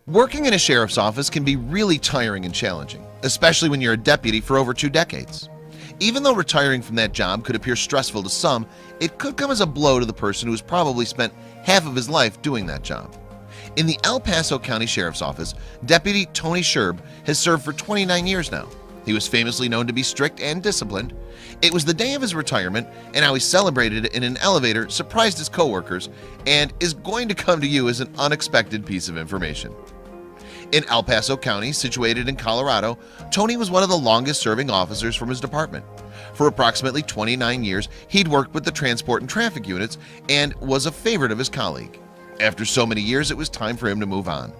Working in a sheriff's office can be really tiring and challenging, especially when you're a deputy for over 2 decades. Even though retiring from that job could appear stressful to some, it could come as a blow to the person who has probably spent half of his life doing that job. In the El Paso County Sheriff's Office, Deputy Tony Sherb has served for 29 years now. He was famously known to be strict and disciplined. It was the day of his retirement, and how he celebrated it in an elevator surprised his coworkers and is going to come to you as an unexpected piece of information. In El Paso County, situated in Colorado, Tony was one of the longest-serving officers from his department. For approximately 29 years, he'd worked with the transport and traffic units and was a favorite of his colleague. After so many years, it was time for him to move on.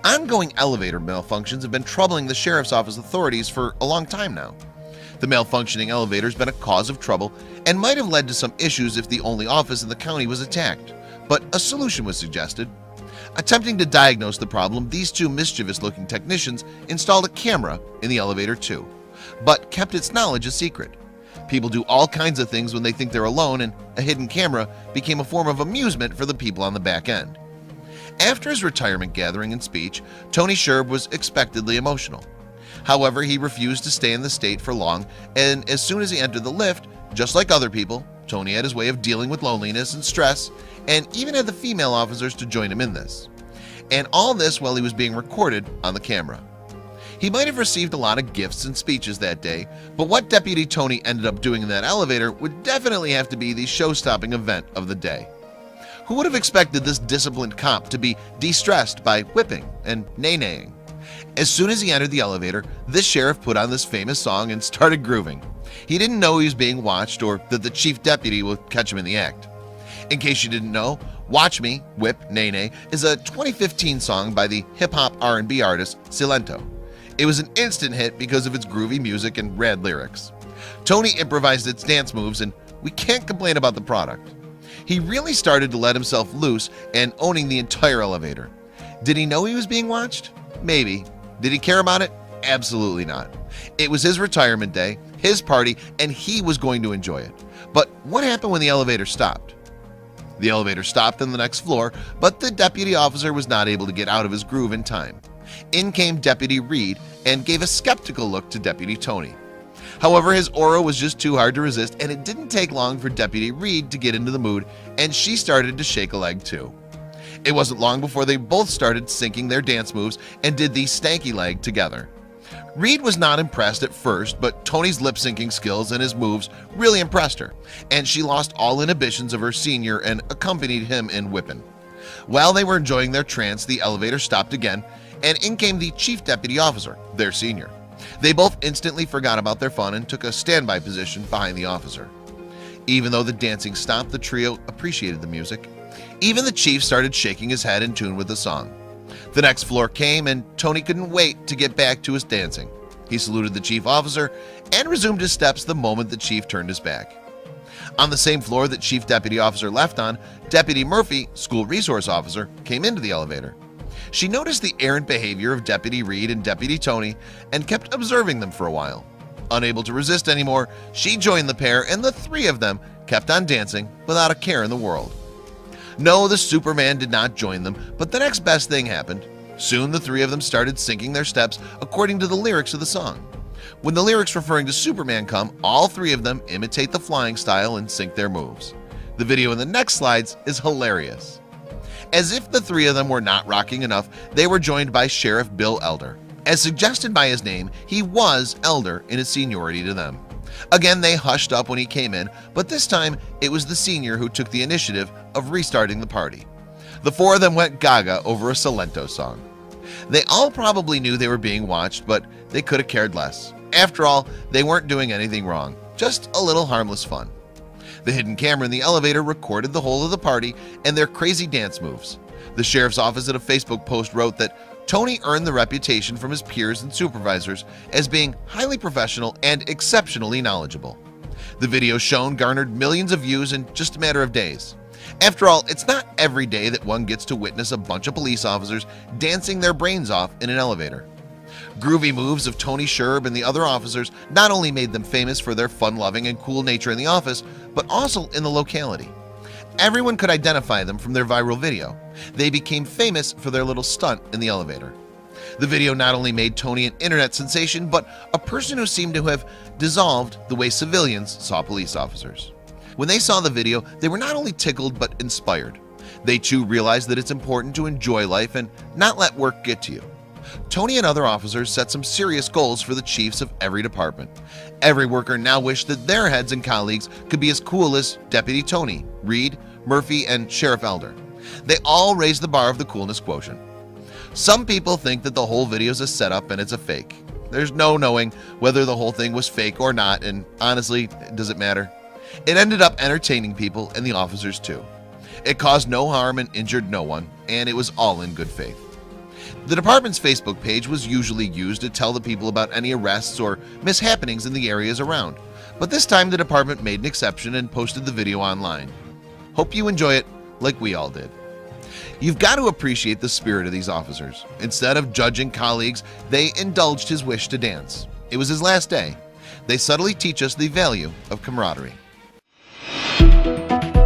Ongoing elevator malfunctions have been troubling the sheriff's office authorities for a long time now. The malfunctioning elevator has been a cause of trouble and might have led to some issues if the only office in the county was attacked, but a solution was suggested. Attempting to diagnose the problem, these two mischievous-looking technicians installed a camera in the elevator too, but kept its knowledge a secret. People do all kinds of things when they think they're alone, and a hidden camera became a form of amusement for the people on the back end. After his retirement gathering and speech, Tony Sherb was expectedly emotional. However, he refused to stay in the state for long, and as soon as he entered the lift, just like other people, Tony had his way of dealing with loneliness and stress, and even had the female officers to join him in this. And all this while he was being recorded on the camera. He might have received a lot of gifts and speeches that day, but what Deputy Tony ended up doing in that elevator would definitely have to be the show-stopping event of the day. Who would have expected this disciplined cop to be de-stressed by whipping and nay-naying? As soon as he entered the elevator, this sheriff put on this famous song and started grooving. He didn't know he was being watched or that the chief deputy would catch him in the act. In case you didn't know, Watch Me, Whip, Nay Nay is a 2015 song by the hip-hop R&B artist Silento. It was an instant hit because of its groovy music and rad lyrics. Tony improvised its dance moves, and we can't complain about the product. He really started to let himself loose and owning the entire elevator. Did he know he was being watched? Maybe. Did he care about it? Absolutely not. It was his retirement day, his party, and he was going to enjoy it. But what happened when the elevator stopped? The elevator stopped on the next floor, but the deputy officer was not able to get out of his groove in time. In came Deputy Reed and gave a skeptical look to Deputy Tony. However, his aura was just too hard to resist, and it didn't take long for Deputy Reed to get into the mood, and she started to shake a leg too. It wasn't long before they both started syncing their dance moves and did the stanky leg together. Reed was not impressed at first, but Tony's lip-syncing skills and his moves really impressed her, and she lost all inhibitions of her senior and accompanied him in whipping. While they were enjoying their trance, the elevator stopped again, and in came the chief deputy officer, their senior. They both instantly forgot about their fun and took a standby position behind the officer. Even though the dancing stopped, the trio appreciated the music. Even the chief started shaking his head in tune with the song. The next floor came, and Tony couldn't wait to get back to his dancing. He saluted the chief officer and resumed his steps the moment the chief turned his back. On the same floor that Chief Deputy Officer left on, Deputy Murphy, School Resource Officer, came into the elevator. She noticed the errant behavior of Deputy Reed and Deputy Tony and kept observing them for a while. Unable to resist anymore, she joined the pair, and the three of them kept on dancing without a care in the world. No, the Superman did not join them, but the next best thing happened. Soon the three of them started syncing their steps according to the lyrics of the song. When the lyrics referring to Superman come, all three of them imitate the flying style and sync their moves. The video in the next slides is hilarious. As if the three of them were not rocking enough, they were joined by Sheriff Bill Elder. As suggested by his name, he was elder in his seniority to them. Again, they hushed up when he came in, but this time it was the senior who took the initiative of restarting the party. The four of them went gaga over a Silento song. They all probably knew they were being watched, but they could have cared less. After all, they weren't doing anything wrong, just a little harmless fun. The hidden camera in the elevator recorded the whole of the party and their crazy dance moves. The sheriff's office in a Facebook post wrote that Tony earned the reputation from his peers and supervisors as being highly professional and exceptionally knowledgeable. The video shown garnered millions of views in just a matter of days. After all, it's not every day that one gets to witness a bunch of police officers dancing their brains off in an elevator. Groovy moves of Tony Sherb and the other officers not only made them famous for their fun-loving and cool nature in the office, but also in the locality. Everyone could identify them from their viral video. They became famous for their little stunt in the elevator. The video not only made Tony an internet sensation, but a person who seemed to have dissolved the way civilians saw police officers. When they saw the video, they were not only tickled but inspired. They too realized that it's important to enjoy life and not let work get to you. Tony and other officers set some serious goals for the chiefs of every department. Every worker now wished that their heads and colleagues could be as cool as Deputy Tony, Reed, Murphy, and Sheriff Elder. They all raised the bar of the coolness quotient. Some people think that the whole video is a setup and it's a fake. There's no knowing whether the whole thing was fake or not, and honestly, does it matter? It ended up entertaining people and the officers too. It caused no harm and injured no one, and it was all in good faith. The department's Facebook page was usually used to tell the people about any arrests or mishappenings in the areas around, but this time the department made an exception and posted the video online. Hope you enjoy it like we all did. You've got to appreciate the spirit of these officers. Instead of judging colleagues, they indulged his wish to dance. It was his last day. They subtly teach us the value of camaraderie.